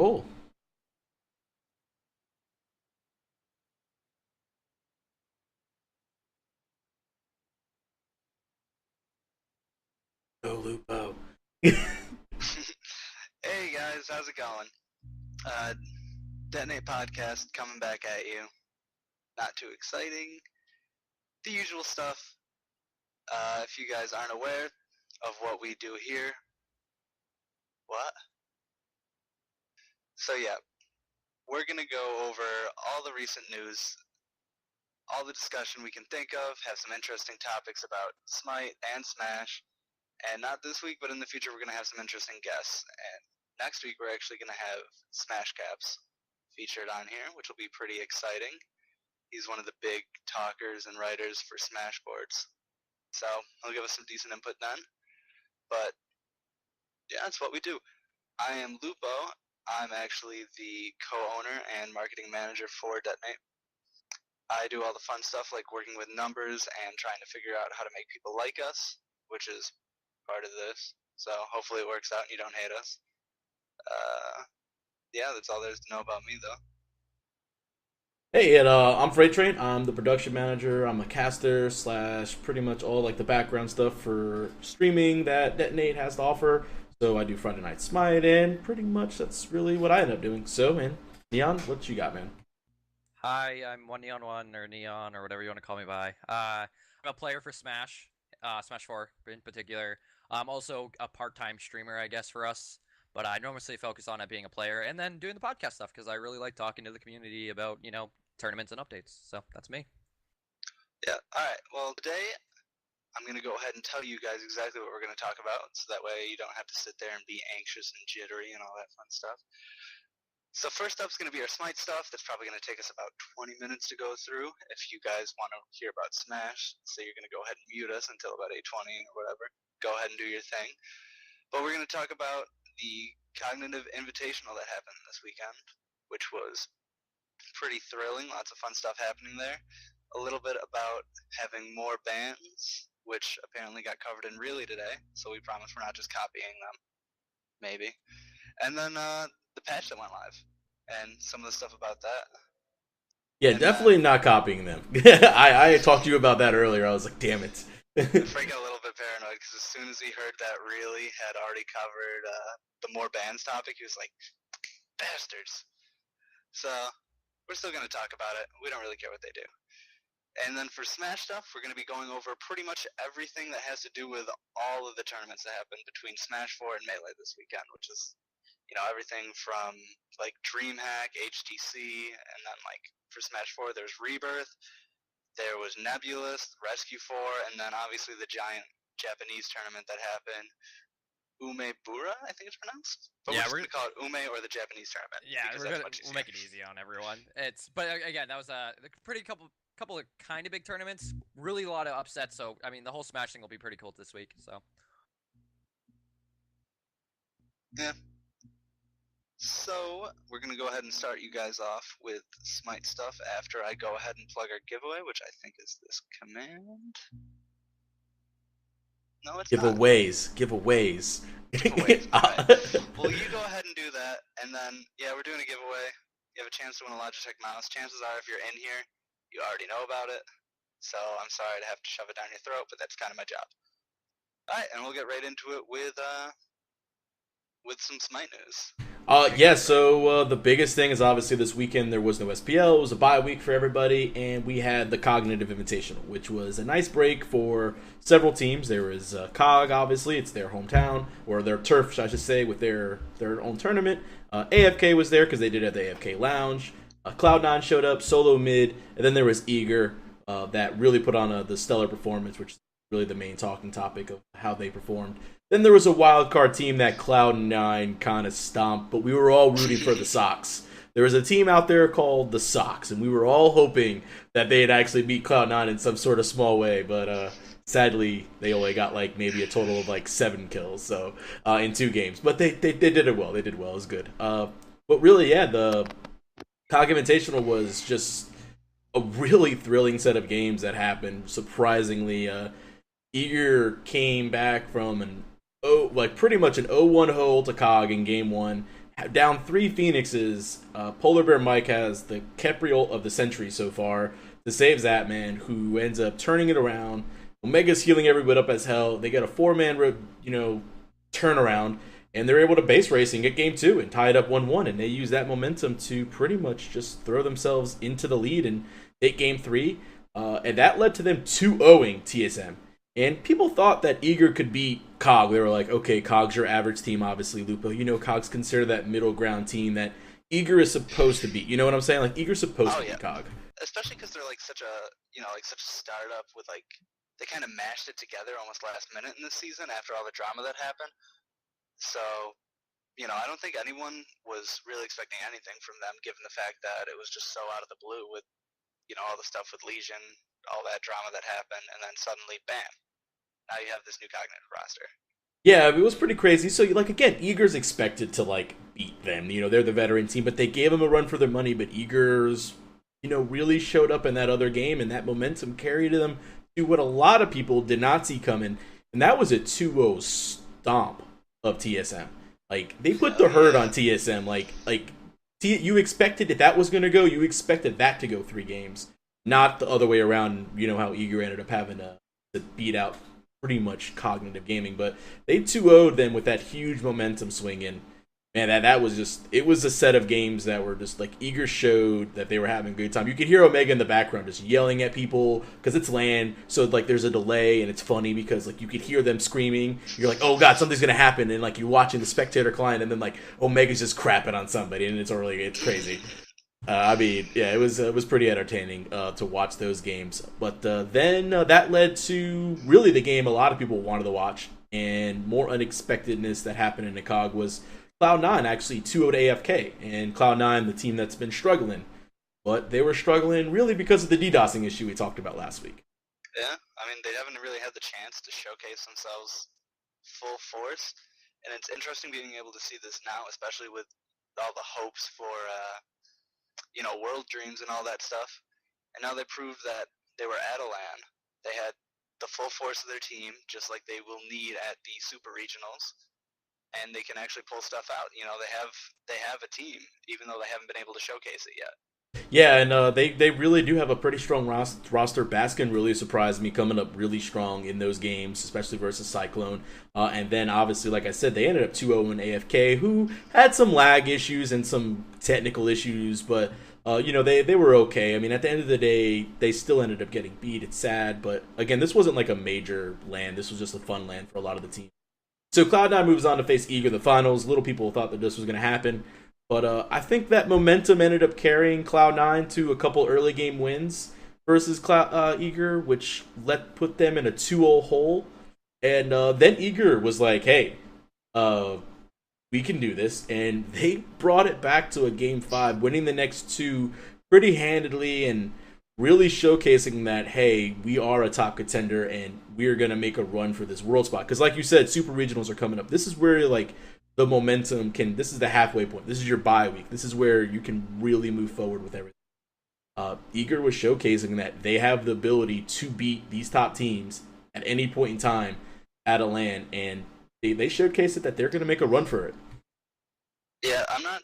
Cool. Oh, Lupo. Hey guys, how's it going? Uh, Detonate podcast coming back at you. Not too exciting. The usual stuff. If you guys aren't aware of what we do here, what? So yeah, we're gonna go over all the recent news, all the discussion we can think of, have some interesting topics about Smite and Smash, and not this week, but in the future we're gonna have some interesting guests. And next week we're actually gonna have Smash Caps featured on here, which will be pretty exciting. He's one of the big talkers and writers for Smashboards. So he'll give us some decent input then. But yeah, that's what we do. I am Lupo. I'm actually the co-owner and marketing manager for Detonate. I do all the fun stuff like working with numbers and trying to figure out how to make people like us, which is part of this. So hopefully it works out and you don't hate us. Yeah, that's all there is to know about me though. Hey, and I'm Freight Train. I'm the production manager. I'm a caster slash pretty much all like the background stuff for streaming that Detonate has to offer. So I do Friday Night Smite, and pretty much that's really what I end up doing. So, man, Neon, what you got, man? Hi, I'm One Neon One or Neon or whatever you want to call me by. I'm a player for Smash, Smash 4 in particular. I'm also a part-time streamer, I guess, for us. But I normally focus on it being a player and then doing the podcast stuff because I really like talking to the community about, tournaments and updates. So that's me. Yeah, alright. Well, today I'm going to go ahead and tell you guys exactly what we're going to talk about so that way you don't have to sit there and be anxious and jittery and all that fun stuff. So first up is going to be our Smite stuff. That's probably going to take us about 20 minutes to go through. If you guys want to hear about Smash, so you're going to go ahead and mute us until about 8:20 or whatever. Go ahead and do your thing. But we're going to talk about the Cognitive Invitational that happened this weekend, which was pretty thrilling. Lots of fun stuff happening there. A little bit about having more bans, which apparently got covered in Really today. So we promise we're not just copying them. Maybe. And then the patch that went live and some of the stuff about that. Yeah, And definitely then not copying them. I talked to you about that earlier. I was like, damn it. Frank got a little bit paranoid because as soon as he heard that Really had already covered the more bans topic, he was like, bastards. So we're still going to talk about it. We don't really care what they do. And then for Smash stuff, we're going to be going over pretty much everything that has to do with all of the tournaments that happened between Smash 4 and Melee this weekend, which is, everything from like DreamHack, HTC, and then like for Smash 4, there's Rebirth, there was Nebulous, Rescue 4, and then obviously the giant Japanese tournament that happened, Umebura, I think it's pronounced. But we're Yeah, just going to call it Ume or the Japanese tournament because that's much we'll easier. make it easy on everyone. But again, that was a pretty couple of kind of big tournaments. Really a lot of upsets. So I mean, the whole Smash thing will be pretty cool this week. So Yeah. So we're going to go ahead and start you guys off with Smite stuff after I go ahead and plug our giveaway, which I think is this command. No, it's not. Giveaways. Giveaways. Alright. Well, you go ahead and do that, and then, yeah, we're doing a giveaway. You have a chance to win a Logitech mouse. Chances are, if you're in here, you already know about it. So I'm sorry to have to shove it down your throat, but that's kind of my job. Alright, and we'll get right into it with some Smite news. So the biggest thing is obviously this weekend there was no SPL. It was a bye week for everybody, and we had the Cognitive Invitational, which was a nice break for several teams. There was COG, obviously, it's their hometown, or their turf, I should say, with their own tournament. AFK was there because they did have the AFK Lounge. Cloud9 showed up, solo mid, and then there was Eager that really put on the stellar performance, which is really the main talking topic of how they performed. Then there was a wild card team that Cloud9 kind of stomped, but we were all rooting for the Sox. There was a team out there called the Sox, and we were all hoping that they'd actually beat Cloud9 in some sort of small way, but sadly, they only got like maybe a total of like 7 kills in 2 games. But they did it well. They did well. It was good. But really, yeah, the COG Invitational was just a really thrilling set of games that happened. Surprisingly, Eager came back from pretty much an 0-1 hole to COG in game 1, down 3 Phoenixes. Polar Bear Mike has the Kepriel of the century so far to save Zapman, who ends up turning it around. Omega's healing everybody up as hell. They get a 4-man, turnaround, and they're able to base race and get game 2 and tie it up 1-1. And they use that momentum to pretty much just throw themselves into the lead and take game 3. And that led to them 2-0ing TSM. And people thought that Eager could beat COG. They were like, okay, COG's your average team, obviously, Lupo. COG's considered that middle ground team that Eager is supposed to beat. You know what I'm saying? Like, Eager's supposed to beat COG. Especially because they're like such a startup with like, they kind of mashed it together almost last minute in this season after all the drama that happened. So, I don't think anyone was really expecting anything from them, given the fact that it was just so out of the blue with, all the stuff with Legion, all that drama that happened, and then suddenly, bam, now you have this new Cognitive roster. Yeah, it was pretty crazy. So, again, Eager's expected to, beat them. They're the veteran team, but they gave them a run for their money, but Eager's, really showed up in that other game, and that momentum carried them to what a lot of people did not see coming, and that was a 2-0 stomp of TSM. They put the hurt on TSM. You expected if that was going to go, you expected that to go 3 games, not the other way around. How Eager ended up having to beat out pretty much Cognitive Gaming, but they 2-0'd them with that huge momentum swing. And man, that was just, it was a set of games that were just Eager showed that they were having a good time. You could hear Omega in the background just yelling at people because it's LAN, so there's a delay, and it's funny because you could hear them screaming. You're like, oh god, something's gonna happen, and you're watching the spectator client, and then Omega's just crapping on somebody, and it's crazy. It was pretty entertaining to watch those games. But then that led to really the game a lot of people wanted to watch, and more unexpectedness that happened in the COG was Cloud9 actually 2-0'd AFK, and Cloud9, the team that's been struggling. But they were struggling really because of the DDoSing issue we talked about last week. Yeah, they haven't really had the chance to showcase themselves full force, and it's interesting being able to see this now, especially with all the hopes for, World Dreams and all that stuff. And now they proved that they were at a LAN. They had the full force of their team, just like they will need at the Super Regionals. And they can actually pull stuff out. They have a team, even though they haven't been able to showcase it yet. Yeah, and they really do have a pretty strong roster. Baskin really surprised me coming up really strong in those games, especially versus Cyclone. And then, obviously, like I said, they ended up 2-0 in AFK, who had some lag issues and some technical issues, but they were okay. At the end of the day, they still ended up getting beat. It's sad, but again, this wasn't a major LAN. This was just a fun LAN for a lot of the teams. So Cloud9 moves on to face Eager in the finals. Little people thought that this was going to happen. But I think that momentum ended up carrying Cloud9 to a couple early game wins versus Eager, which put them in a 2-0 hole. And then Eager was like, hey, we can do this. And they brought it back to a game 5, winning the next 2 pretty handedly and really showcasing that, hey, we are a top contender and we're going to make a run for this world spot. Because like you said, Super Regionals are coming up. This is where, the momentum this is the halfway point. This is your bye week. This is where you can really move forward with everything. Eager was showcasing that they have the ability to beat these top teams at any point in time at a LAN, and they showcased it that they're going to make a run for it. Yeah, I'm not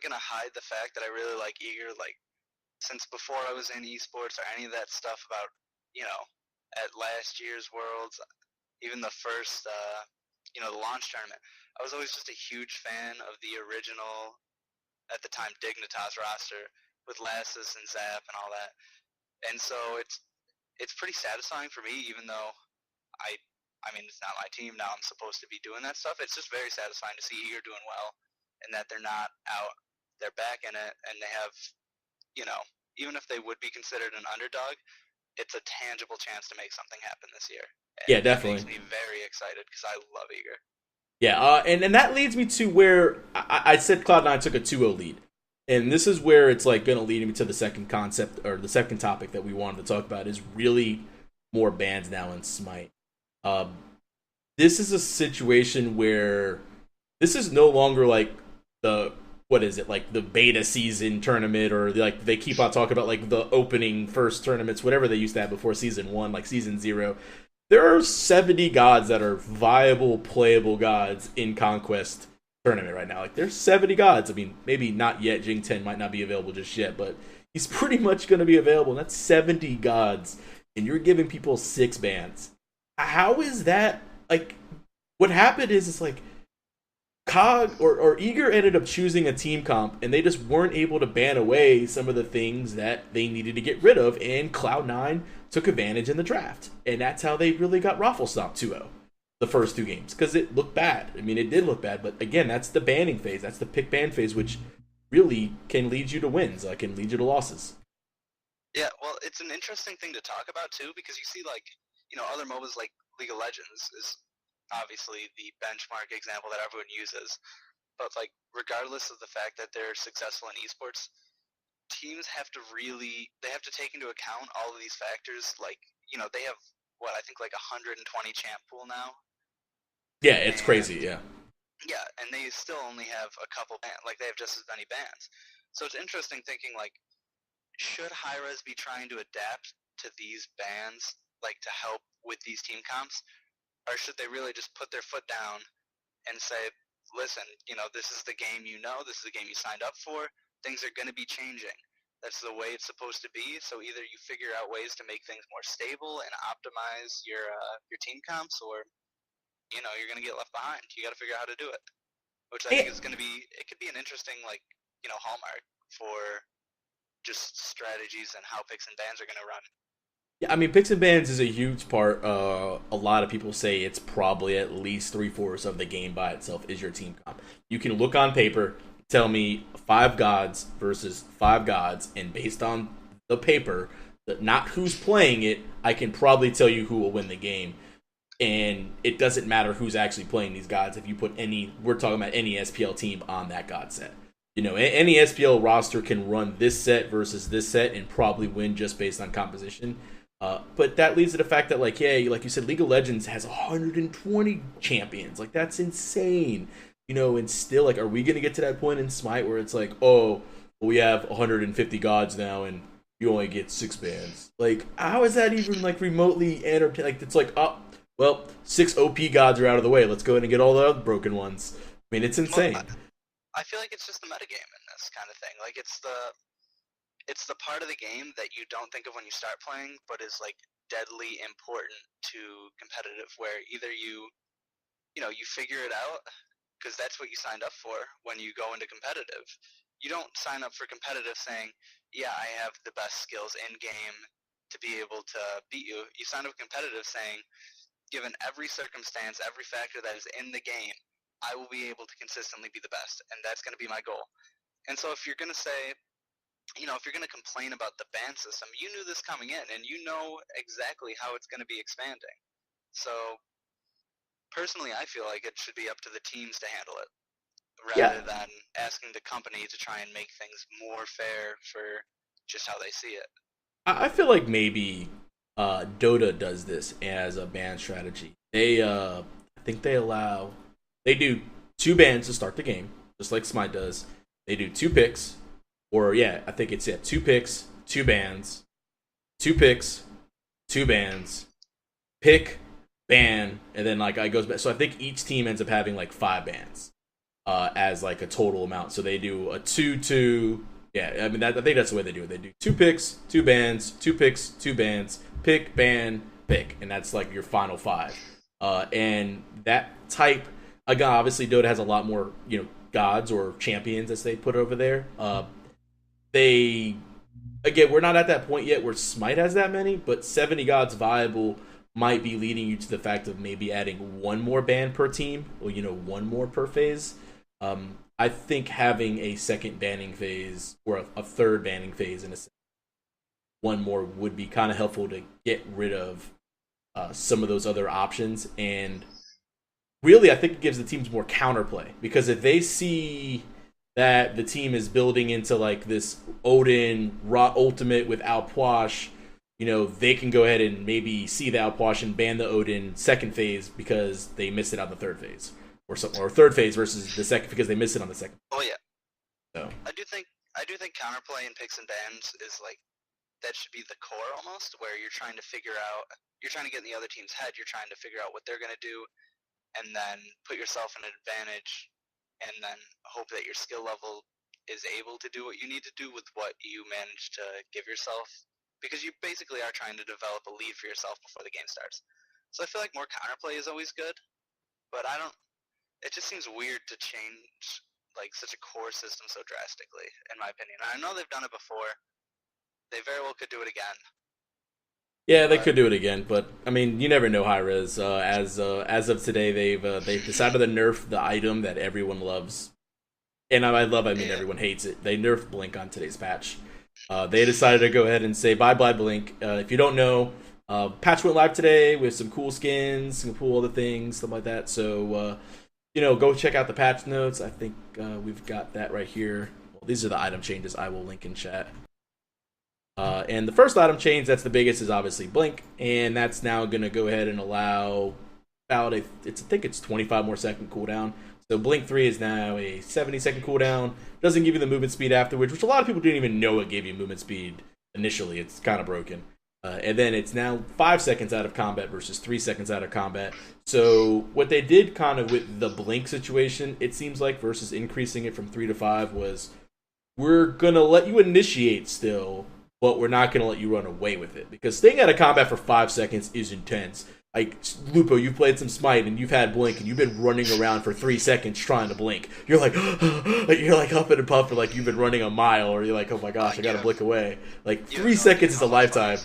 going to hide the fact that I really like Eager, since before I was in esports or any of that stuff about, at last year's Worlds, even the first, the launch tournament, I was always just a huge fan of the original, at the time, Dignitas roster with Lassus and Zap and all that. And so it's pretty satisfying for me, even though it's not my team now. I'm supposed to be doing that stuff. It's just very satisfying to see Eager doing well and that they're not out. They're back in it, and they have, even if they would be considered an underdog, it's a tangible chance to make something happen this year. And yeah, definitely. It makes me very excited because I love Eager. Yeah, and that leads me to where I said Cloud9 took a 2-0 lead. And this is where it's going to lead me to the second concept, or the second topic that we wanted to talk about, is really more bans now in Smite. This is a situation where this is no longer the beta season tournament, or they keep on talking about the opening first tournaments, whatever they used to have before season 1, season 0. There are 70 gods that are viable, playable gods in Conquest tournament right now. Like there's 70 gods. I mean, maybe not yet. Jing 10 might not be available just yet, but he's pretty much going to be available. And that's 70 gods, and you're giving people 6 bans. How is that? Like, what happened is it's like Cog or Eager ended up choosing a team comp, and they just weren't able to ban away some of the things that they needed to get rid of, and Cloud9 took advantage in the draft. And that's how they really got Raffle stomped 2-0 the first 2 games, because it looked bad. I mean, it did look bad, but again, that's the banning phase. That's the pick ban phase, which really can lead you to wins, can lead you to losses. Yeah, well, it's an interesting thing to talk about, too, because you see, like, other MOBAs like League of Legends is obviously the benchmark example that everyone uses. But, like, regardless of the fact that they're successful in esports, teams have to take into account all of these factors. Like, they have, I think like 120 champ pool now. Yeah, it's crazy, yeah. Yeah, and they still only have a couple like they have just as many bans. So it's interesting thinking, like, should Hi-Rez be trying to adapt to these bans, like, to help with these team comps? Or should they really just put their foot down and say, listen, this is the game this is the game you signed up for, things are going to be changing. That's the way it's supposed to be, so either you figure out ways to make things more stable and optimize your team comps, or, you're going to get left behind. You got to figure out how to do it, which I think is going to be, it could be an interesting, like, hallmark for just strategies and how picks and bans are going to run. Yeah, I mean, picks and bans is a huge part. A lot of people say it's probably at least 3/4 of the game by itself is your team comp. You can look on paper, tell me 5 gods versus 5 gods, and based on the paper, not who's playing it, I can probably tell you who will win the game. And it doesn't matter who's actually playing these gods if you put we're talking about any SPL team on that god set. Any SPL roster can run this set versus this set and probably win just based on composition. But that leads to the fact that, like you said, League of Legends has 120 champions. Like, that's insane. And still, like, are we going to get to that point in Smite where it's like, oh, we have 150 gods now and you only get 6 bans? Like, how is that even, like, remotely entertaining? Like, it's like, oh, well, 6 OP gods are out of the way. Let's go ahead and get all the other broken ones. I mean, it's insane. Well, I feel like it's just the metagame in this kind of thing. Like, it's the part of the game that you don't think of when you start playing, but is, like, deadly important to competitive, where either you figure it out, because that's what you signed up for when you go into competitive. You don't sign up for competitive saying, yeah, I have the best skills in-game to be able to beat you. You sign up competitive saying, given every circumstance, every factor that is in the game, I will be able to consistently be the best, and that's going to be my goal. And so if you're going to say, if you're going to complain about the ban system, you knew this coming in, and you know exactly how it's going to be expanding. So, personally, I feel like it should be up to the teams to handle it, rather than asking the company to try and make things more fair for just how they see it. I feel like maybe Dota does this as a ban strategy. I think they do 2 bans to start the game, just like Smite does. They do 2 picks. I think it's 2 picks, 2 bans, 2 picks, 2 bans, pick, ban, and then like it goes back. So I think each team ends up having like 5 bans as like a total amount. So they do a 2-2. Yeah, I mean I think that's the way they do it. They do 2 picks, 2 bans, 2 picks, 2 bans, pick, ban, pick, and that's like your final 5. And that type, again, obviously Dota has a lot more gods or champions as they put over there. We're not at that point yet where Smite has that many, but 70 gods viable might be leading you to the fact of maybe adding 1 more ban per team, or 1 more per phase. I think having a second banning phase or a third banning phase in 1 more would be kind of helpful to get rid of some of those other options. And really, I think it gives the teams more counterplay, because if they see that the team is building into like this Odin ultimate with Alpwash, they can go ahead and maybe see the Alpwash and ban the Odin second phase because they missed it on the third phase, or third phase versus the second because they missed it on the second. Oh yeah. So I do think counterplay and picks and bans is like, that should be the core almost, where you're trying to get in the other team's head, you're trying to figure out what they're going to do, and then put yourself in an advantage and then hope that your skill level is able to do what you need to do with what you manage to give yourself, because you basically are trying to develop a lead for yourself before the game starts. So I feel like more counterplay is always good, but it just seems weird to change like such a core system so drastically, in my opinion. I know they've done it before. They very well could do it again. Yeah, they could do it again, but I mean, you never know. Hi-Rez. As of today, they've decided to nerf the item that everyone loves, and I mean everyone hates it. They nerfed Blink on today's patch. They decided to go ahead and say bye bye Blink. If you don't know, patch went live today with some cool skins, some cool other things, stuff like that. So go check out the patch notes. I think we've got that right here. Well, these are the item changes. I will link in chat. And the first item change, that's the biggest, is obviously Blink, and that's now going to go ahead and allow about I think it's 25 more second cooldown. So Blink 3 is now a 70-second cooldown. Doesn't give you the movement speed afterwards, which a lot of people didn't even know it gave you movement speed initially. It's kind of broken. And then it's now 5 seconds out of combat versus 3 seconds out of combat. So what they did kind of with the Blink situation, it seems like, versus increasing it from 3 to 5, was we're going to let you initiate still, but we're not going to let you run away with it. Because staying out of combat for 5 seconds is intense. Like, Lupo, you've played some Smite, and you've had Blink, and you've been running around for 3 seconds trying to Blink. You're like, you're like huffing and puffing like you've been running a mile, or you're like, oh my gosh, I gotta Blink away. Like, 3 seconds is a lifetime.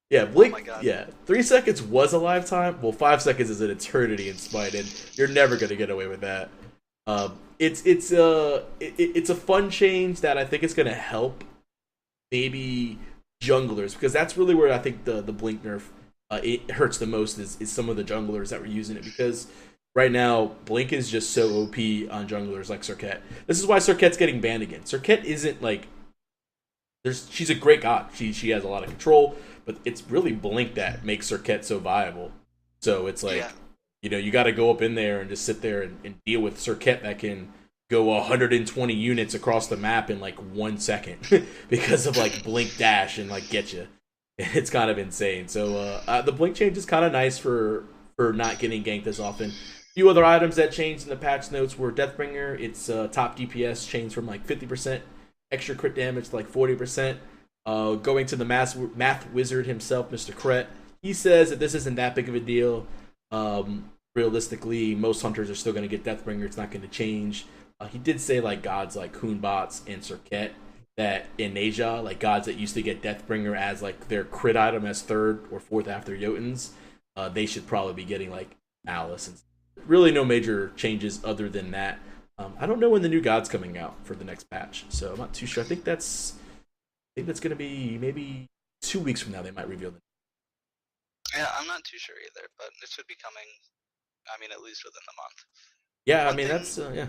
Yeah, Blink, 3 seconds was a lifetime. Well, 5 seconds is an eternity in Smite, and you're never going to get away with that. It's a fun change that I think is going to help maybe junglers, because that's really where I think the Blink nerf it hurts the most is some of the junglers that were using it, because right now Blink is just so OP on junglers like Serket. This is why Serket's getting banned again. Serket isn't like she's a great god. She has a lot of control, but it's really Blink that makes Serket so viable. So it's like you got to go up in there and just sit there and deal with Serket that can go 120 units across the map in like 1 second because of like Blink dash and like get you. It's kind of insane. So the Blink change is kind of nice for not getting ganked as often. A few other items that changed in the patch notes were Deathbringer. Its top DPS changed from like 50% extra crit damage to like 40%. Going to the math wizard himself, Mr. Kret, he says that this isn't that big of a deal. Realistically, most hunters are still going to get Deathbringer. It's not going to change. He did say like gods like Hoonbots and Serket, that in Asia, like gods that used to get Deathbringer as like their crit item as 3rd or 4th after Jotuns, they should probably be getting like Alice. And really no major changes other than that. I don't know when the new god's coming out for the next patch, so I'm not too sure. I think that's going to be maybe 2 weeks from now. They might reveal them. Yeah, I'm not too sure either, but it should be coming. I mean, at least within the month. Yeah, I mean that's yeah.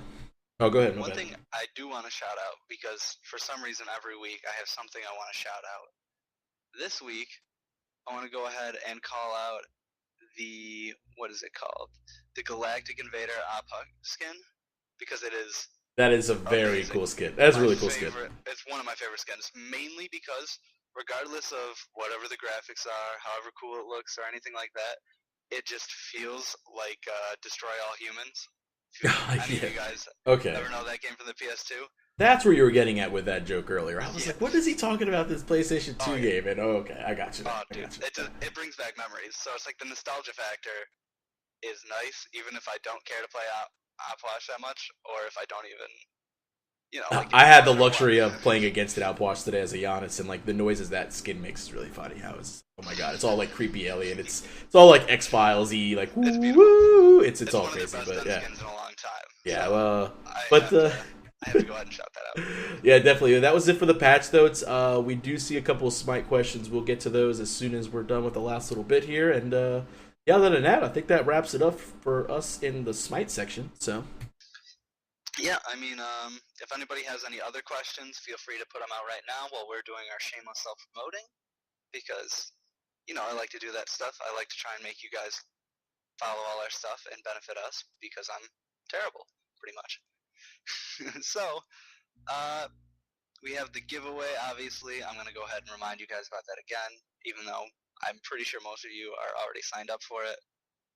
Oh, go ahead. One thing I do want to shout out, because for some reason every week I have something I want to shout out. This week, I want to go ahead and call out what is it called? The Galactic Invader Appa skin, because that is a very cool skin. That's a really cool skin. It's one of my favorite skins, mainly because regardless of whatever the graphics are, however cool it looks, or anything like that, it just feels like Destroy All Humans. Any of you guys ever know that game from the PS2? That's where you were getting at with that joke earlier. I was like, what is he talking about, this PlayStation 2 game? And okay, I got you. Dude, it brings back memories. So it's like the nostalgia factor is nice, even if I don't care to play Outwash that much, or if I don't even, like I had the luxury of playing against it Outwash today as a Giannis, and like the noises that skin makes is really funny. Oh my god, it's all like creepy alien. It's all like X-Files-y, like woo. It's all crazy, but yeah. Skins in a long time. Yeah, so I have to go ahead and shout that out. Yeah, definitely. That was it for the patch notes. We do see a couple of Smite questions. We'll get to those as soon as we're done with the last little bit here. And other than that, I think that wraps it up for us in the Smite section. So. Yeah, I mean, if anybody has any other questions, feel free to put them out right now while we're doing our shameless self-promoting, because, I like to do that stuff. I like to try and make you guys follow all our stuff and benefit us, because I'm terrible, pretty much. So, we have the giveaway, obviously. I'm going to go ahead and remind you guys about that again, even though I'm pretty sure most of you are already signed up for it.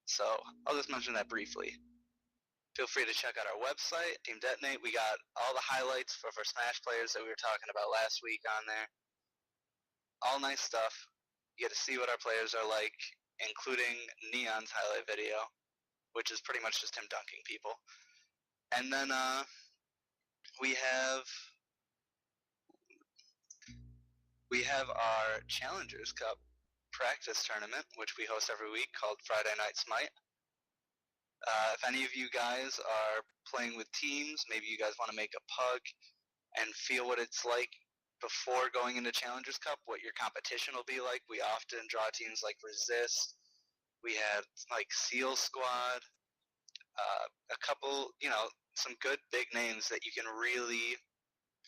So, I'll just mention that briefly. Feel free to check out our website, Team Detonate. We got all the highlights for Smash players that we were talking about last week on there. All nice stuff. You get to see what our players are like, including Neon's highlight video, which is pretty much just him dunking people. And then we have our Challengers Cup practice tournament, which we host every week, called Friday Night Smite. If any of you guys are playing with teams, maybe you guys want to make a pug and feel what it's like before going into Challengers Cup, what your competition will be like. We often draw teams like Resist. We have like Seal Squad, a couple, some good big names that you can really,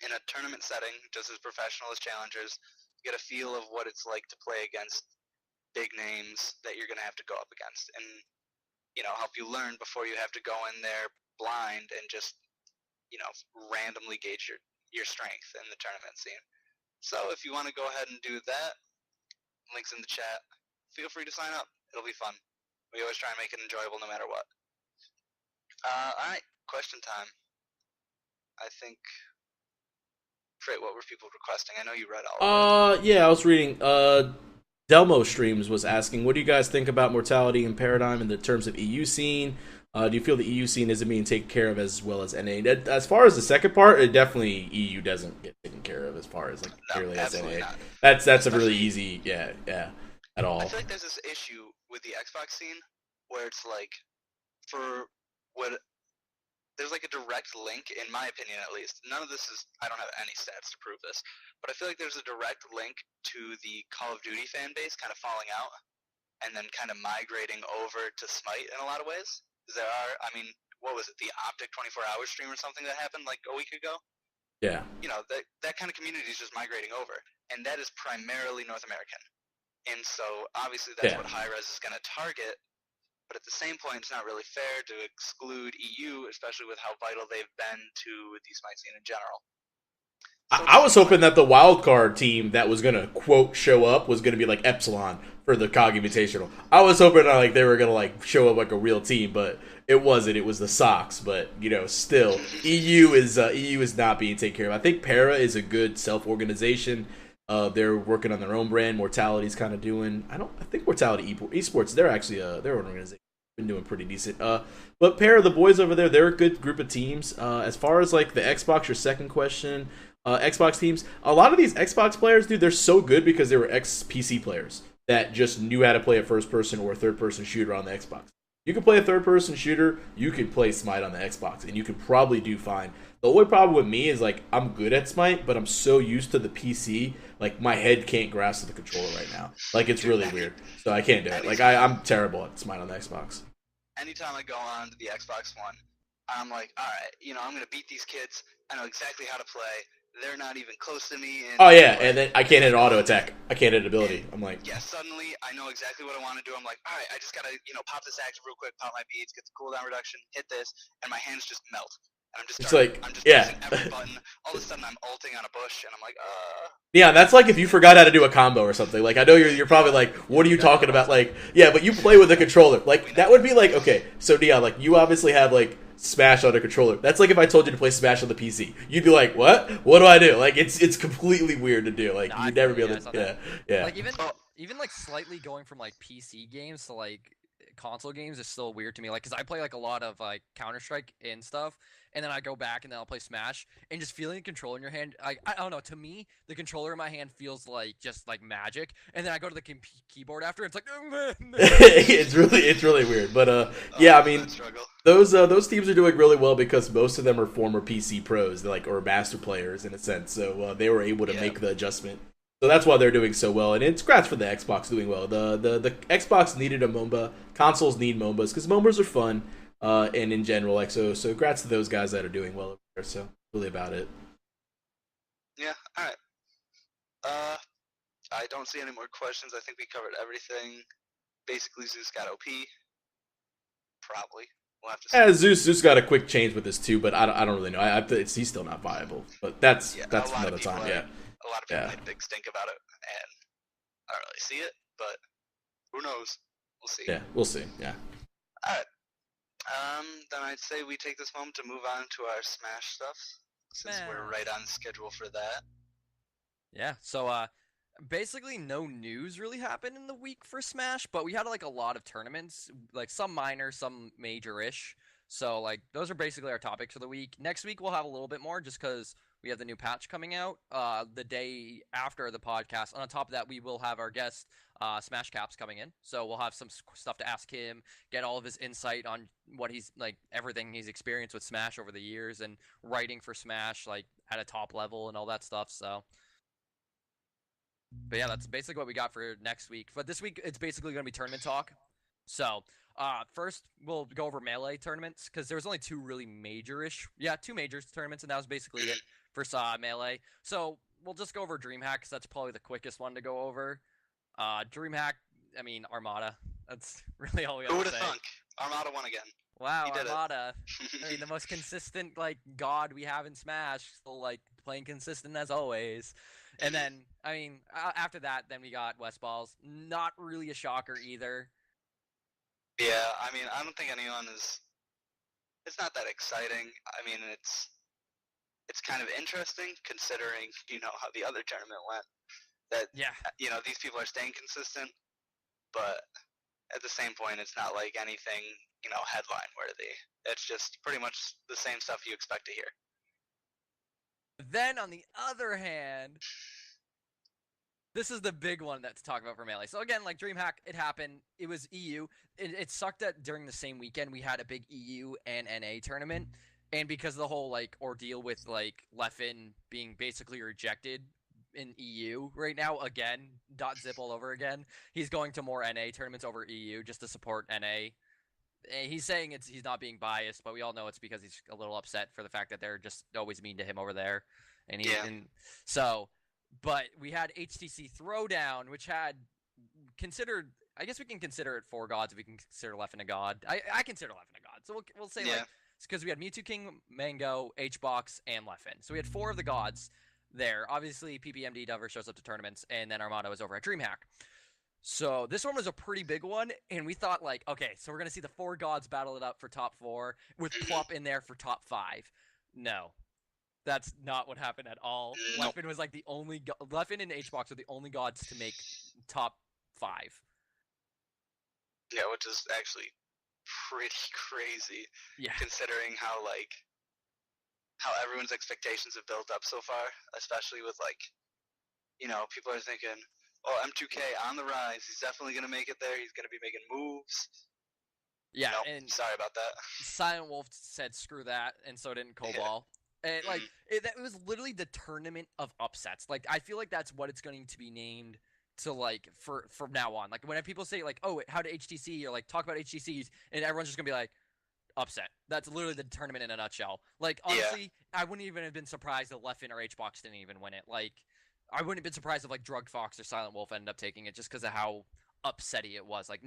in a tournament setting, just as professional as Challengers, get a feel of what it's like to play against big names that you're going to have to go up against. And help you learn before you have to go in there blind and just, randomly gauge your strength in the tournament scene. So if you want to go ahead and do that, links in the chat. Feel free to sign up. It'll be fun. We always try and make it enjoyable no matter what. All right, question time. I think, Freight, what were people requesting? I know you read all of it. Yeah, I was reading. Delmo Streams was asking, what do you guys think about Mortality and Paradigm in the terms of EU scene? Do you feel the EU scene isn't being taken care of as well as NA? As far as the second part, it definitely EU doesn't get taken care of as far as like clearly as NA. Not. That's a really easy, yeah, at all. I feel like there's this issue with the Xbox scene where it's like, there's like a direct link, in my opinion at least. None of this is, I don't have any stats to prove this, but I feel like there's a direct link to the Call of Duty fan base kind of falling out and then kind of migrating over to Smite in a lot of ways. There are, what was it, the Optic 24-hour stream or something that happened like a week ago? Yeah. That kind of community is just migrating over, and that is primarily North American. And so obviously that's what Hi-Rez is going to target. But at the same point, it's not really fair to exclude EU, especially with how vital they've been to the Smite scene in general. So I was hoping that the wildcard team that was going to, quote, show up was going to be like Epsilon for the COG Invitational. I was hoping like they were going to like show up like a real team, but it wasn't. It was the Sox. But, still, EU is not being taken care of. I think Para is a good self-organization. They're working on their own brand. Mortality's kind of doing. I think Mortality Esports. They're actually their own organization. Been doing pretty decent. But Para, the boys over there, they're a good group of teams. As far as like the Xbox, your second question, Xbox teams. A lot of these Xbox players, dude, they're so good because they were ex-PC players that just knew how to play a first-person or a third-person shooter on the Xbox. You can play a third-person shooter. You can play Smite on the Xbox, and you can probably do fine. The only problem with me is, like, I'm good at Smite, but I'm so used to the PC, like, my head can't grasp the controller right now. Like, it's really weird. So I can't do it. Like, I'm terrible at Smite on the Xbox. Anytime I go on to the Xbox One, I'm like, all right, I'm going to beat these kids. I know exactly how to play. They're not even close to me. Oh, yeah, and then I can't hit auto attack. I can't hit ability. I'm like... Yeah, suddenly I know exactly what I want to do. I'm like, all right, I just got to, pop this active real quick, pop my beads, get the cooldown reduction, hit this, and my hands just melt. And I'm just pressing every button. All of a sudden I'm ulting on a bush, and I'm like, Yeah, that's like if you forgot how to do a combo or something. Like, I know you're probably like, what are you talking about? Like, yeah, but you play with a controller. Like, that would be like, okay, so Dion, like, you obviously have, like, Smash on a controller. That's like if I told you to play Smash on the PC. You'd be like, what? What do I do? Like, it's completely weird to do. Like, you'd never be able to... Yeah. Like, even like, slightly going from, like, PC games to, like, console games is still weird to me. Like, because I play, like, a lot of, like, Counter-Strike and stuff, and then I go back and then I'll play Smash, and just feeling the controller in your hand, I don't know, to me, the controller in my hand feels like, just, like, magic, and then I go to the keyboard after, and it's like, oh, man. it's really weird, but, yeah, I mean, those teams are doing really well because most of them are former PC pros, like, or master players, in a sense, so they were able to make the adjustment. So that's why they're doing so well, and it's congrats for the Xbox doing well. The Xbox needed a MOBA. Consoles need MOBAs because MOBAs are fun, and in general, like so congrats to those guys that are doing well over there. So really about it. Yeah. All right. I don't see any more questions. I think we covered everything. Basically, Zeus got OP. Probably. We'll have to see. Yeah, Zeus got a quick change with this too, but I don't really know. He's still not viable, but that's another time. Yeah. A lot of people made a big stink about it, and I don't really see it, but who knows? We'll see. Yeah, we'll see. Yeah. All right. Then I'd say we take this moment to move on to our Smash stuff, since we're right on schedule for that. Yeah, so basically no news really happened in the week for Smash, but we had like a lot of tournaments, like some minor, some major-ish. So like those are basically our topics for the week. Next week we'll have a little bit more just because we have the new patch coming out the day after the podcast. And on top of that, we will have our guest Smash Caps coming in, so we'll have some stuff to ask him, get all of his insight on what he's like, everything he's experienced with Smash over the years and writing for Smash like at a top level and all that stuff. So. But yeah, that's basically what we got for next week. But this week, it's basically going to be tournament talk. So, first, we'll go over Melee tournaments, because there was only two really major-ish. Yeah, two major tournaments, and that was basically it for Melee. So, we'll just go over DreamHack, because that's probably the quickest one to go over. DreamHack, I mean, Armada. That's really all we got to say. Who would have thunk? Armada won again. Wow, Armada. I mean, the most consistent, like, god we have in Smash. Still, like, playing consistent as always. And then, I mean, after that, then we got West Balls. Not really a shocker either. Yeah, I mean, I don't think anyone is... It's not that exciting. I mean, it's kind of interesting, considering, how the other tournament went. That, yeah. These people are staying consistent, but at the same point, it's not like anything, headline worthy. It's just pretty much the same stuff you expect to hear. Then, on the other hand, this is the big one that's talked about for Melee. So again, like DreamHack, it happened. It was EU. It sucked that during the same weekend we had a big EU and NA tournament, and because of the whole like ordeal with like Leffen being basically rejected in EU right now again, .zip all over again. He's going to more NA tournaments over EU just to support NA. He's saying he's not being biased, but we all know it's because he's a little upset for the fact that they're just always mean to him over there. But we had HTC Throwdown, which had considered. I guess we can consider it 4 gods if we can consider Leffen a god. I consider Leffen a god, so we'll say like it's because we had Mewtwo King, Mango, HBox, and Leffen. So we had 4 of the gods there. Obviously, PPMD Dover shows up to tournaments, and then Armada was over at DreamHack. So this one was a pretty big one, and we thought like, okay, so we're gonna see the 4 gods battle it up for top 4 with Plop in there for top 5. No, that's not what happened at all. Nope. Leffen was like the only Leffen and HBox are the only gods to make top 5. Yeah, which is actually pretty crazy. Yeah. Considering how everyone's expectations have built up so far, especially with people are thinking, oh, M2K on the rise. He's definitely gonna make it there. He's gonna be making moves. Yeah, nope, and sorry about that. Silent Wolf said screw that, and so didn't Cobalt. And it was literally the tournament of upsets. Like I feel like that's what it's going to be named to like from now on. Like when people say like, oh, how to HTC, or like talk about HTCs, and everyone's just gonna be like, upset. That's literally the tournament in a nutshell. Like honestly, I wouldn't even have been surprised if Leffen or HBox didn't even win it. Like I wouldn't have been surprised if like Drug Fox or Silent Wolf ended up taking it just because of how upsetty it was. Like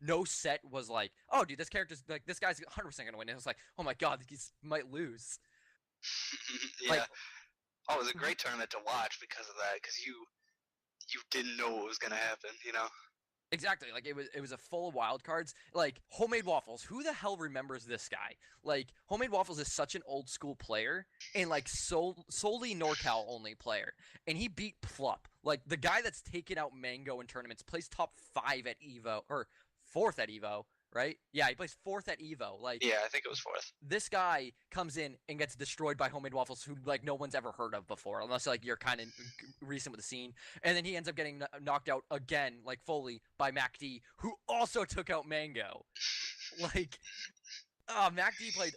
no set was like, oh dude, this character's like, this guy's 100% gonna win. It was like, oh my god, he might lose. Yeah. Like, it was a great tournament to watch because of that, because you didn't know what was gonna happen, Exactly. Like it was a full of wild cards. Like Homemade Waffles. Who the hell remembers this guy? Like Homemade Waffles is such an old school player and like solely NorCal only player. And he beat Plup. Like the guy that's taken out Mango in tournaments plays top 5 at Evo or 4th at Evo, right? Yeah, he plays 4th at Evo. Like yeah, I think it was 4th. This guy comes in and gets destroyed by Homemade Waffles, who like no one's ever heard of before, unless like you're kind of recent with the scene. And then he ends up getting knocked out again, like fully, by MacD, who also took out Mango. Like, MacD played.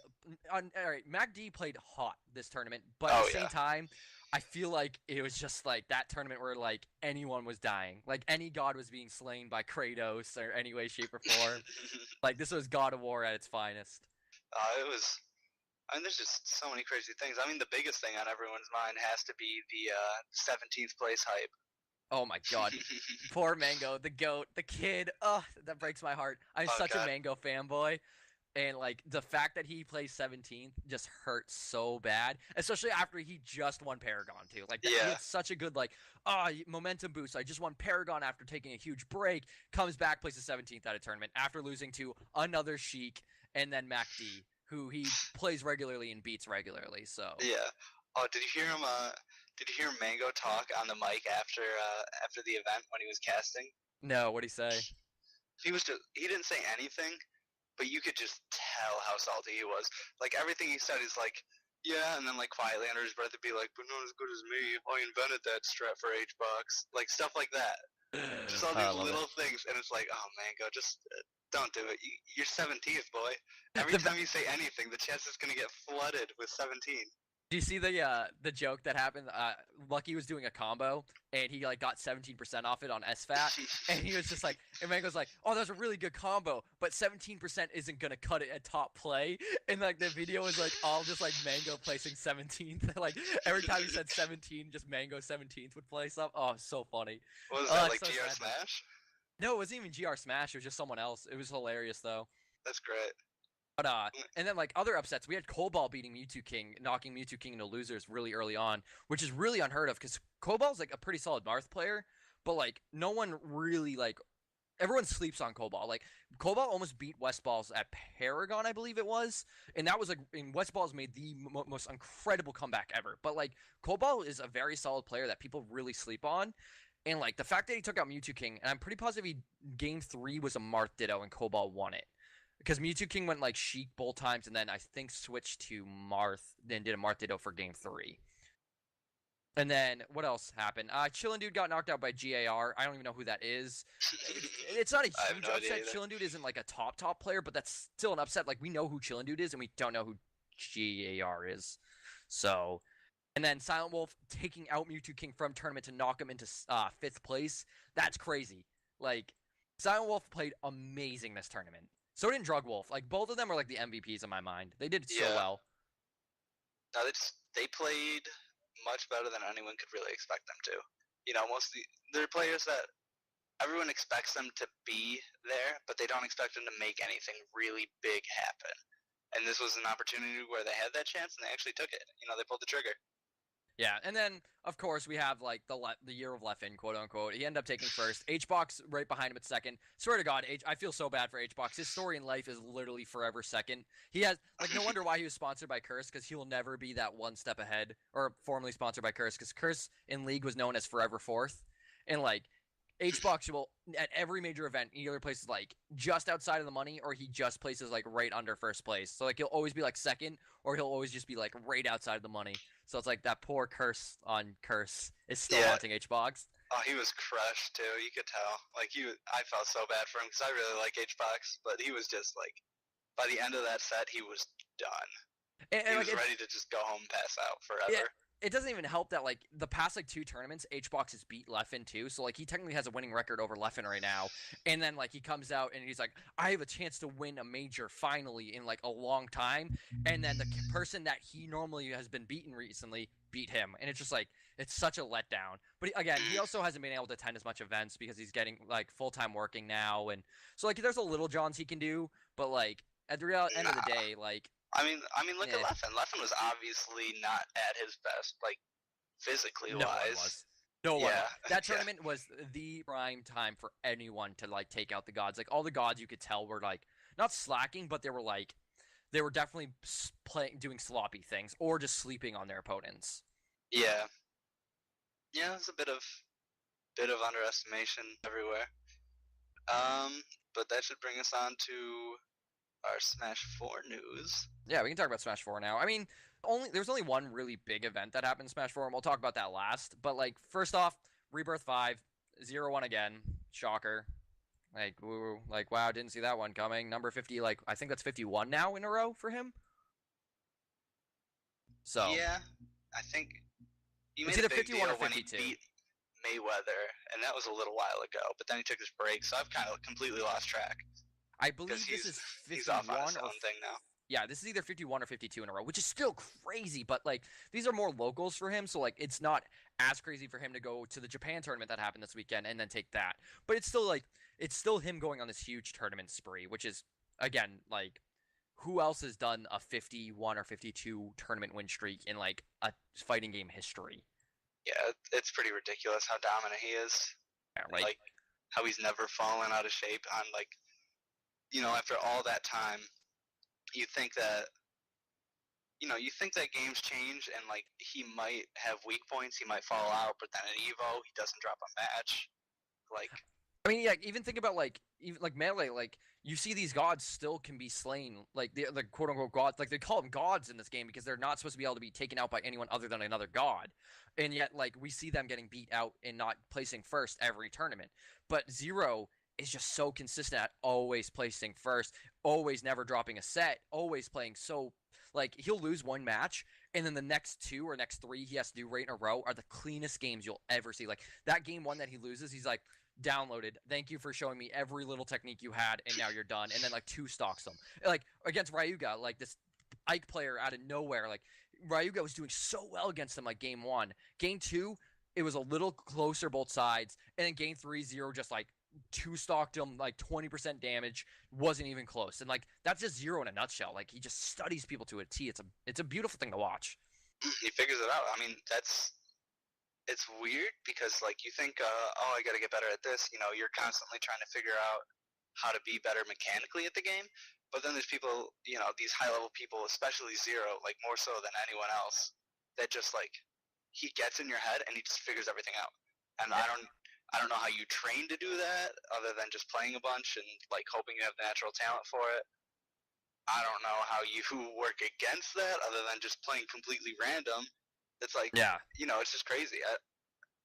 All right, MacD played hot this tournament, but at the same time, I feel like it was just like that tournament where like anyone was dying, like any god was being slain by Kratos or any way, shape, or form. Like this was God of War at its finest. It was. I mean, there's just so many crazy things. I mean, the biggest thing on everyone's mind has to be the 17th place hype. Oh my god. Poor Mango, the GOAT, the kid. Oh, that breaks my heart. I'm such a Mango fanboy. And, like, the fact that he plays 17th just hurts so bad. Especially after he just won Paragon, too. Like, he had such a good, like, momentum boost. I just won Paragon after taking a huge break. Comes back, plays the 17th at a tournament after losing to another Sheik and then MacD, who he plays regularly and beats regularly. So Yeah. Oh, did you hear him? Did you hear Mango talk on the mic after the event when he was casting? no, what'd he say? He didn't say anything, but you could just tell how salty he was. Like everything he said is like, yeah, and then like quietly under his breath would be like, but not as good as me. I invented that strat for HBox. Like stuff like that. Just all I these love little it. things, and it's like, oh Mango, just don't do it. You're 17th, boy. Every time you say anything, the chest is gonna get flooded with 17. Do you see the joke that happened? Lucky was doing a combo and he like got 17% off it on SFAT, and he was just like, and Mango's like, oh, that's a really good combo, but 17% isn't gonna cut it at top play, and like the video was like all just like Mango placing 17th, like every time he said 17, just Mango 17th would place up. Oh, so funny. What was Oh, that, it's like so GR sad. Smash? No, it wasn't even GR Smash. It was just someone else. It was hilarious though. That's great. But and then like other upsets, we had Cobalt beating Mewtwo King, knocking Mewtwo King into losers really early on, which is really unheard of because Cobalt's like a pretty solid Marth player, but like no one really like everyone sleeps on Cobalt. Like Cobalt almost beat Westballs at Paragon, I believe it was, and that was like and Westballs made the most incredible comeback ever. But like Cobalt is a very solid player that people really sleep on. And like the fact that he took out Mewtwo King, and I'm pretty positive game 3 was a Marth Ditto and Cobalt won it. Because Mewtwo King went like Sheik both times, and then I think switched to Marth, then did a Marth Ditto for game 3. And then what else happened? Chillin' Dude got knocked out by GAR. I don't even know who that is. It's not a I have huge no idea upset. either. Chillin' Dude isn't like a top player, but that's still an upset. Like we know who Chillin' Dude is, and we don't know who GAR is. So, and then Silent Wolf taking out Mewtwo King from tournament to knock him into 5th place. That's crazy. Like Silent Wolf played amazing this tournament. So did Drug Wolf. Like both of them are like the MVPs in my mind. They did so Yeah. well. No, they played much better than anyone could really expect them to. You know, they're players that everyone expects them to be there, but they don't expect them to make anything really big happen. And this was an opportunity where they had that chance and they actually took it. You know, they pulled the trigger. Yeah, and then of course we have like the year of Leffen, quote unquote. He ended up taking first. HBox right behind him at second. Swear to God, I feel so bad for HBox. His story in life is literally forever second. He has like no wonder why he was sponsored by Curse, because he will never be that one step ahead, or formerly sponsored by Curse, because Curse in League was known as forever fourth, and like HBox will at every major event he either places like just outside of the money or he just places like right under first place. So like he'll always be like second or he'll always just be like right outside of the money. So it's like that poor Curse on Curse is still haunting HBox. Oh, he was crushed too. You could tell. Like I felt so bad for him because I really like HBox, but he was just like, by the end of that set, he was done. And he like, was ready to just go home and pass out forever. Yeah, it doesn't even help that like the past like 2 tournaments, HBox has beat Leffen too. So like he technically has a winning record over Leffen right now. And then like he comes out and he's like, I have a chance to win a major finally in like a long time. And then the person that he normally has been beaten recently beat him, and it's just like it's such a letdown. But again, he also hasn't been able to attend as much events because he's getting like full-time working now, and so like there's a little Johns he can do, but like at the real end of the day, like I mean, look at Leffen. Leffen was obviously not at his best, like physically wise. No one. That tournament was the prime time for anyone to like take out the gods. Like all the gods, you could tell were like not slacking, but they were definitely doing sloppy things or just sleeping on their opponents. Yeah, it's a bit of underestimation everywhere. But that should bring us on to our Smash 4 news. Yeah, we can talk about Smash 4 now. I mean, there's only one really big event that happened in Smash 4, and we'll talk about that last. But like, first off, Rebirth 5, 0-1 again. Shocker. Like, woo, like, wow, didn't see that one coming. Number 50, like, I think that's 51 now in a row for him. So yeah, I think he made it's a big 51 deal or when he 52. beat Mayweather, and that was a little while ago. But then he took his break, so I've kind of completely lost track. I believe this is 51 he's off on his or own thing now. Yeah, this is either 51 or 52 in a row, which is still crazy, but like these are more locals for him, so like it's not as crazy for him to go to the Japan tournament that happened this weekend and then take that. But it's still him going on this huge tournament spree, which is again like who else has done a 51 or 52 tournament win streak in like a fighting game history? Yeah, it's pretty ridiculous how dominant he is. Yeah, like how he's never fallen out of shape on like, you know, after all that time. you think that games change and like he might have weak points, he might fall out, but then in Evo he doesn't drop a match. Like, I mean, yeah, even think about even like Melee, like you see these gods still can be slain, like the quote unquote gods, like they call them gods in this game because they're not supposed to be able to be taken out by anyone other than another god, and yet like we see them getting beat out and not placing first every tournament. But Zero is just so consistent at always placing first, always never dropping a set, always playing so like he'll lose one match and then the next two or next three he has to do right in a row are the cleanest games you'll ever see. Like that game one that he loses, he's like, downloaded. Thank you for showing me every little technique you had, and now you're done. And then like two stocks them. Like against Ryuga, like this Ike player out of nowhere. Like Ryuga was doing so well against him. Like game one, game two, it was a little closer both sides, and then game 3, Zero just like two stocked him like 20% damage, wasn't even close. And like that's just Zero in a nutshell. Like he just studies people to a T. It's a beautiful thing to watch. he figures it out. I mean, it's weird because like you think, I got to get better at this. You're constantly trying to figure out how to be better mechanically at the game. But then there's people, these high level people, especially Zero, like more so than anyone else, that just like he gets in your head and he just figures everything out. And I don't know how you train to do that other than just playing a bunch and like hoping you have the natural talent for it. I don't know how you work against that other than just playing completely random. It's like, Yeah. it's just crazy.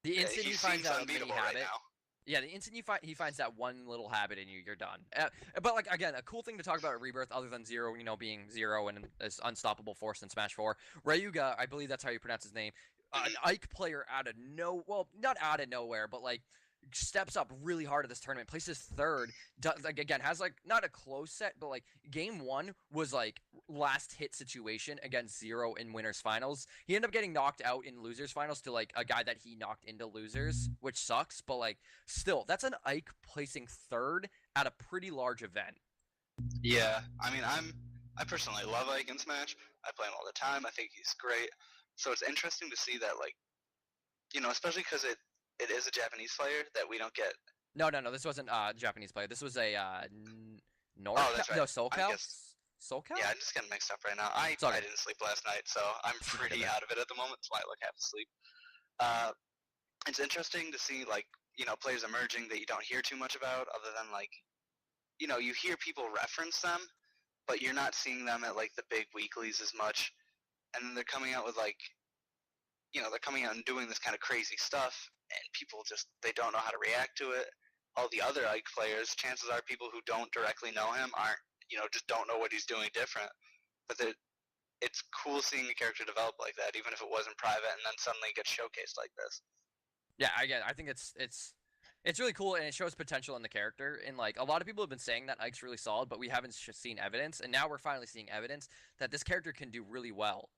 The instant he finds out a mini unbeatable habit, right now. yeah, the instant he finds that one little habit in you, you're done. But like again, a cool thing to talk about at Rebirth, other than Zero, being Zero and this unstoppable force in Smash 4, Ryuga, I believe that's how you pronounce his name, an Ike player not out of nowhere, but like steps up really hard at this tournament, places third, like again has like not a close set, but like game one was like last hit situation against Zero in winners finals. He ended up getting knocked out in losers finals to like a guy that he knocked into losers, which sucks, but like still that's an Ike placing third at a pretty large event. Yeah, I mean, I personally love Ike in Smash. I play him all the time. I think he's great. So it's interesting to see that, like, especially because it is a Japanese player that we don't get. No, this wasn't a Japanese player. This was a North. Oh, that's right. No, SoCal. SoCal. Yeah, I'm just getting mixed up right now. I didn't sleep last night, so I'm pretty out of it at the moment. So I like half asleep. It's interesting to see like players emerging that you don't hear too much about, other than like you hear people reference them, but you're not seeing them at like the big weeklies as much. And then they're coming out with like they're coming out and doing this kind of crazy stuff, and people just they don't know how to react to it. All the other Ike players, chances are people who don't directly know him aren't just don't know what he's doing different. But it's cool seeing a character develop like that, even if it wasn't private, and then suddenly gets showcased like this. Yeah, I think it's really cool, and it shows potential in the character. And like a lot of people have been saying that Ike's really solid, but we haven't seen evidence, and now we're finally seeing evidence that this character can do really well.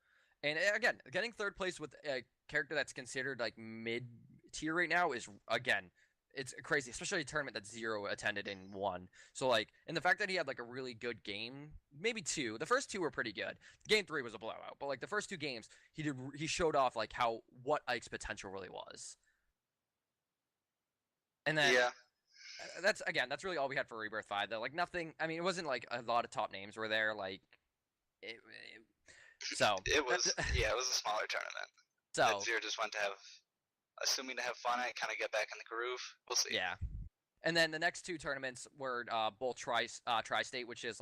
And again, getting third place with a character that's considered like mid tier right now is again, it's crazy, especially a tournament that Zero attended and won. So like, and the fact that he had like a really good game, maybe two. The first two were pretty good. Game 3 was a blowout, but like the first two games, he showed off like what Ike's potential really was. And then Yeah. That's really all we had for Rebirth 5 though. Like nothing. I mean, it wasn't like a lot of top names were there. Like so it was it was a smaller tournament. So Zero just went to have fun and kind of get back in the groove. We'll see. Yeah. And then the next two tournaments were both tri-state, which is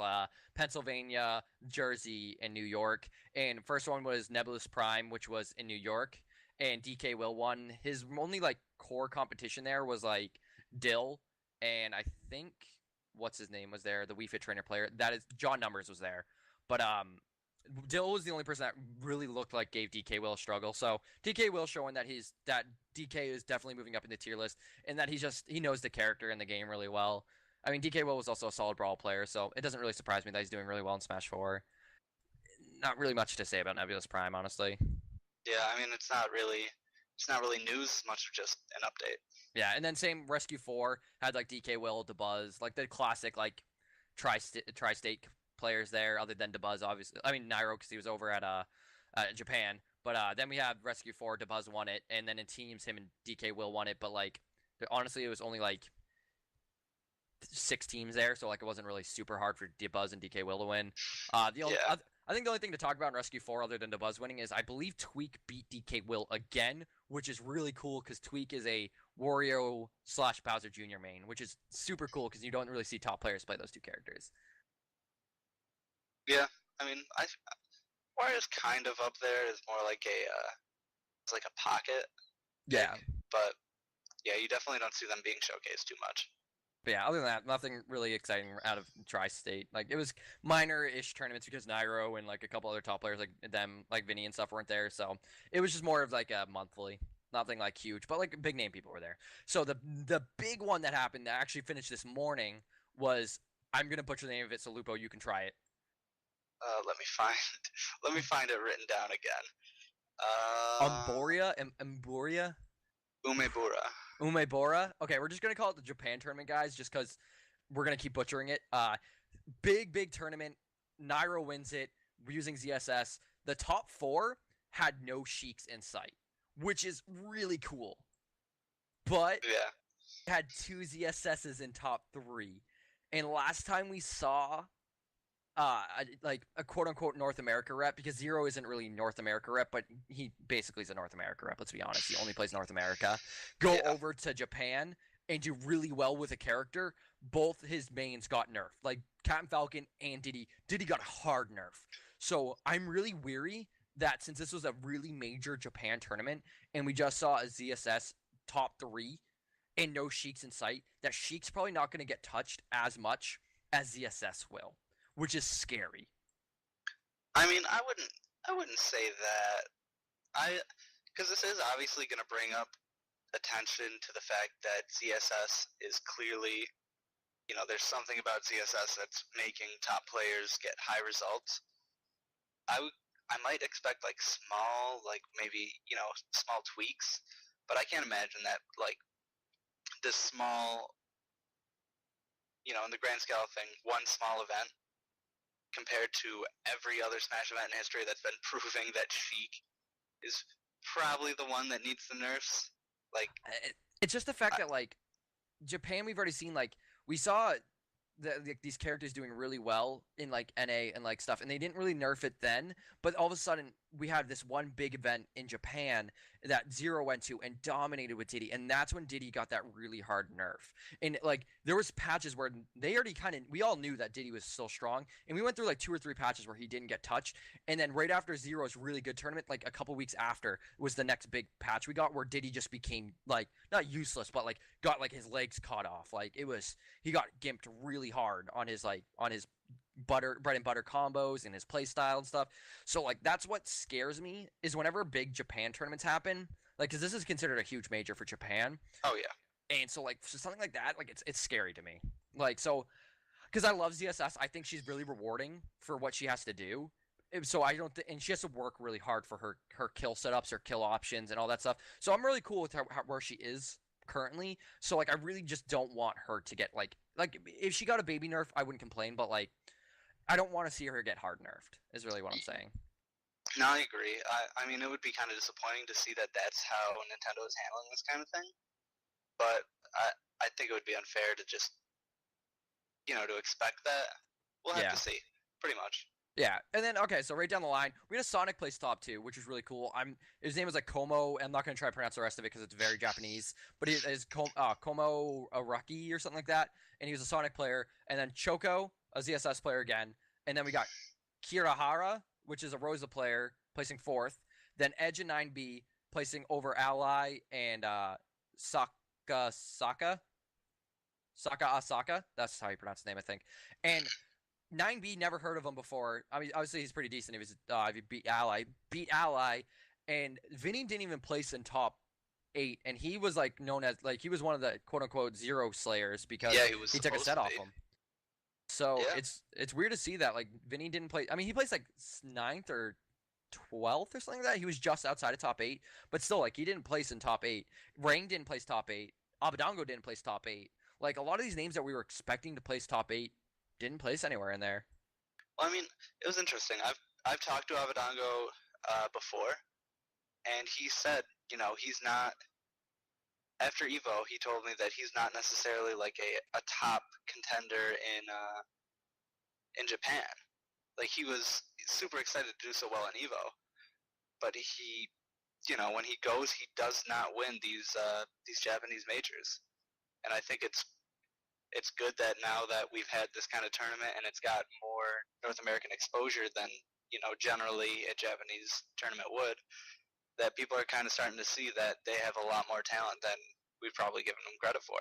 Pennsylvania, Jersey, and New York. And first one was Nebulous Prime, which was in New York, and DK Will won. His only like core competition there was like Dill, and I think what's his name was there, the Wii Fit trainer player. That is John Numbers was there, but Dill was the only person that really looked like gave DK Will a struggle. So DK Will showing that DK is definitely moving up in the tier list, and that he knows the character and the game really well. I mean, DK Will was also a solid Brawl player, so it doesn't really surprise me that he's doing really well in Smash 4. Not really much to say about Nebulous Prime, honestly. Yeah, I mean it's not really news as much as just an update. Yeah, and then same Rescue 4 had like DK Will, DeBuzz, like the classic like tri-state players there, other than DeBuzz, obviously. I mean Nairo because he was over at Japan. But then we have Rescue 4, DeBuzz won it, and then in teams him and DK Will won it. But like honestly, it was only like 6 teams there, so like it wasn't really super hard for Buzz and DK Will to win. Yeah. I think the only thing to talk about in Rescue 4 other than Buzz winning is I believe Tweak beat DK Will again, which is really cool because Tweak is a Wario/Bowser Jr. main, which is super cool because you don't really see top players play those two characters. Yeah, I mean, Wario's kind of up there. It's more like it's like a pocket Yeah. pick, but yeah, you definitely don't see them being showcased too much. But yeah, other than that, nothing really exciting out of Tri-State. Like it was minor-ish tournaments because Nairo and like a couple other top players like them, like Vinny and stuff weren't there. So it was just more of like a monthly, nothing like huge, but like big name people were there. So the big one that happened that actually finished this morning was, I'm gonna butcher the name of it, so Lupo, you can try it. Let me find it written down again. Umeboria. Umebura. Umebora. Okay, we're just gonna call it the Japan tournament, guys, just because we're gonna keep butchering it. Big tournament. Nairo wins it using ZSS. The top 4 had no Sheiks in sight, which is really cool. But Yeah. had 2 ZSSs in top 3, and last time we saw like a quote-unquote North America rep, because Zero isn't really North America rep, but he basically is a North America rep, let's be honest. He only plays North America. Go over to Japan and do really well with a character. Both his mains got nerfed. Like Captain Falcon and Diddy. Diddy got hard nerf. So I'm really weary that since this was a really major Japan tournament and we just saw a ZSS top 3 and no Sheiks in sight, that Sheik's probably not going to get touched as much as ZSS will, which is scary. I mean, I wouldn't say that. Because this is obviously going to bring up attention to the fact that ZSS is clearly, there's something about ZSS that's making top players get high results. I might expect like small, like maybe small tweaks, but I can't imagine that like this small, in the grand scale of thing, one small event compared to every other Smash event in history that's been proving that Sheik is probably the one that needs the nerfs. Like, it's just the fact that like Japan, we've already seen, like we saw these characters doing really well in like NA and like stuff, and they didn't really nerf it then. But all of a sudden, we had this one big event in Japan that Zero went to and dominated with Diddy, and that's when Diddy got that really hard nerf. And like there was patches where they already we all knew that Diddy was still strong, and we went through like 2 or 3 patches where he didn't get touched. And then right after Zero's really good tournament, like a couple weeks after, was the next big patch we got where Diddy just became like not useless, but like got like his legs cut off. Like he got gimped really hard on his bread and butter combos and his play style and stuff. So like that's what scares me is whenever big Japan tournaments happen, like because this is considered a huge major for Japan. Oh yeah. And so like something like that, like it's scary to me. Like so, because I love ZSS, I think she's really rewarding for what she has to do. So I don't, and she has to work really hard for her kill setups, her kill options, and all that stuff. So I'm really cool with where she is currently. So like I really just don't want her to get like if she got a baby nerf, I wouldn't complain, but like I don't want to see her get hard nerfed, is really what I'm saying. No, I agree. I mean, it would be kind of disappointing to see that that's how Nintendo is handling this kind of thing. But I think it would be unfair to just, to expect that. We'll have to see, pretty much. Yeah, and then, okay, so right down the line, we had a Sonic place top 2, which was really cool. His name was like Como, I'm not going to try to pronounce the rest of it because it's very Japanese, but he is Como Araki or something like that, and he was a Sonic player, and then Choco, a ZSS player again, and then we got Kirahara, which is a Rosa player, placing 4th, then Edge and 9B, placing over Ally and Saka Asaka, that's how you pronounce his name, I think, and 9B, never heard of him before. I mean, obviously he's pretty decent. He was he beat Ally, and Vinny didn't even place in top 8, and he was like known as like he was one of the quote unquote Zero Slayers because he took a set off him. So it's weird to see that like Vinny didn't play. I mean, he placed like 9th or 12th or something like that. He was just outside of top 8, but still like he didn't place in top 8. Rang didn't place top 8. Abadango didn't place top 8. Like a lot of these names that we were expecting to place top 8. Didn't place anywhere in there. Well, I mean, it was interesting. I've talked to Abadango before, and he said, he's not after Evo, he told me that he's not necessarily like a top contender in Japan. Like, he was super excited to do so well in Evo, but he, when he goes, he does not win these Japanese majors. And I think it's good that now that we've had this kind of tournament and it's got more North American exposure than generally a Japanese tournament would, that people are kind of starting to see that they have a lot more talent than we've probably given them credit for.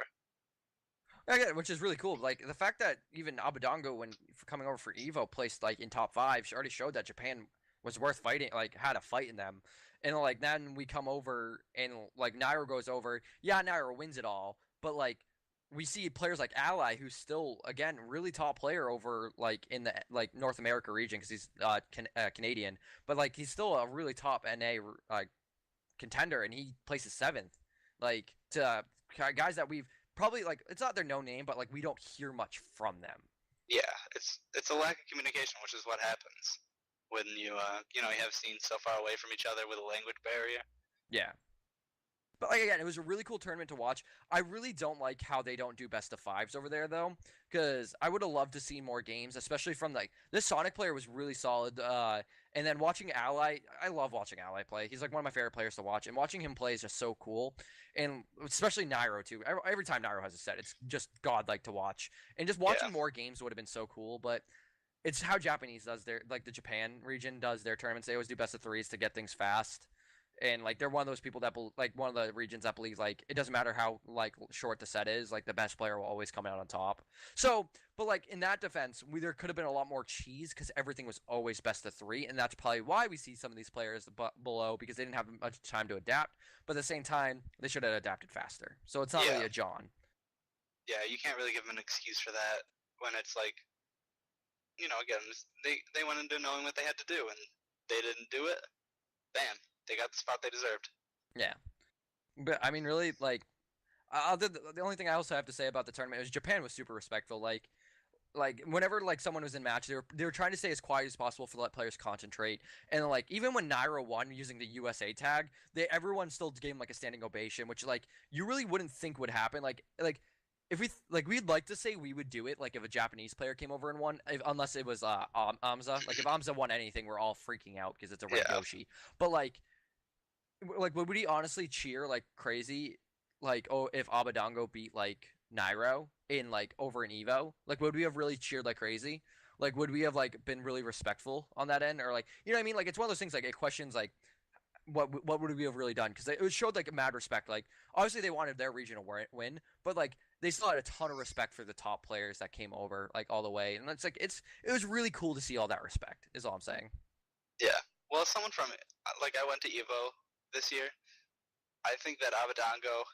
Yeah, which is really cool. Like the fact that even Abadango, when coming over for Evo, placed like in top 5, she already showed that Japan was worth fighting. Like had a fight in them, and like then we come over and like Nairo goes over. Yeah, Nairo wins it all, but like we see players like Ally, who's still again really top player over like in the like North America region because he's Canadian, but like he's still a really top NA contender, and he places 7th. Like to guys that we've probably like it's not their no name, but like we don't hear much from them. Yeah, it's a lack of communication, which is what happens when you have scenes so far away from each other with a language barrier. Yeah. But like again, it was a really cool tournament to watch. I really don't like how they don't do best of 5s over there though, because I would have loved to see more games, especially from like this Sonic player was really solid. And then watching Ally, I love watching Ally play. He's like one of my favorite players to watch, and watching him play is just so cool. And especially Nairo too. Every time Nairo has a set, it's just godlike to watch. And just watching more games would have been so cool. But it's how Japanese does their like the Japan region does their tournaments. They always do best of 3s to get things fast. And like they're one of those people that like one of the regions that believes like it doesn't matter how like short the set is, like the best player will always come out on top. So, but like in that defense, there could have been a lot more cheese because everything was always best of 3, and that's probably why we see some of these players below because they didn't have much time to adapt. But at the same time, they should have adapted faster. So it's not really a John. Yeah, you can't really give them an excuse for that when it's like, again, they went into knowing what they had to do, and they didn't do it. Bam. They got the spot they deserved. Yeah. But, I mean, really, like, the only thing I also have to say about the tournament is Japan was super respectful. Like whenever, like, someone was in match, they were trying to stay as quiet as possible to let players concentrate. And, like, even when Nairo won using the USA tag, everyone still gave him, like, a standing ovation, which, like, you really wouldn't think would happen. Like, if we'd like to say we would do it, like, if a Japanese player came over and won, unless it was, Amza. Like, if Amza won anything, we're all freaking out because it's a red Yoshi. But, like, would we honestly cheer like crazy, like if Abadango beat like Nairo in like over an Evo? Like, would we have really cheered like crazy? Like, would we have like been really respectful on that end, or like you know what I mean? Like, it's one of those things. Like, it questions like what would we have really done? Because it showed like a mad respect. Like, obviously they wanted their region to win, but like they still had a ton of respect for the top players that came over like all the way, and it's like it was really cool to see all that respect. Is all I'm saying. Yeah. Well, someone from like I went to Evo this year, I think that Abadango,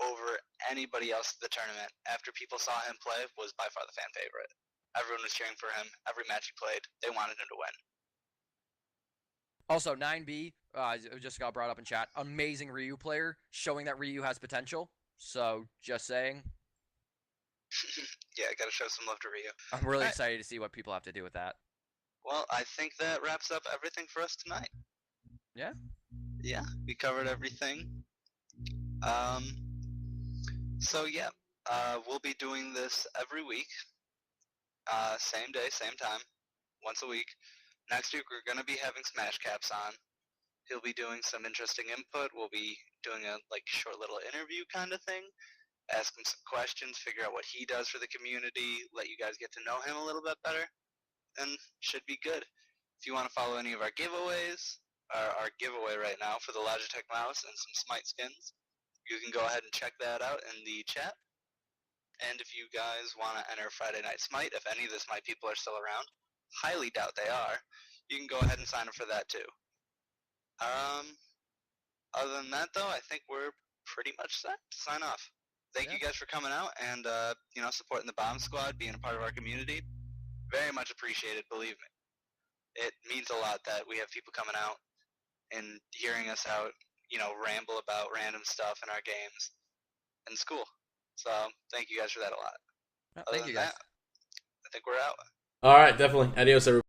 over anybody else in the tournament, after people saw him play, was by far the fan favorite. Everyone was cheering for him. Every match he played, they wanted him to win. Also, 9B, just got brought up in chat. Amazing Ryu player, showing that Ryu has potential. So, just saying. Yeah, gotta show some love to Ryu. I'm really excited to see what people have to do with that. Well, I think that wraps up everything for us tonight. Yeah? Yeah, we covered everything. So yeah, we'll be doing this every week. Same day, same time, once a week. Next week we're gonna be having Smash Caps on. He'll be doing some interesting input. We'll be doing a short little interview kind of thing. Ask him some questions, figure out what he does for the community, let you guys get to know him a little bit better, and should be good. If you want to follow any of our giveaways, our giveaway right now for the Logitech mouse and some Smite skins, you can go ahead and check that out in the chat. And if you guys want to enter Friday Night Smite, if any of the Smite people are still around, highly doubt they are, you can go ahead and sign up for that too. Other than that though, I think we're pretty much set to sign off. Thank you guys for coming out and supporting the Bomb Squad, being a part of our community. Very much appreciated, believe me. It means a lot that we have people coming out and hearing us out, ramble about random stuff in our games. And it's cool. So thank you guys for that a lot. Thank you guys. I think we're out. All right, definitely. Adios, everybody.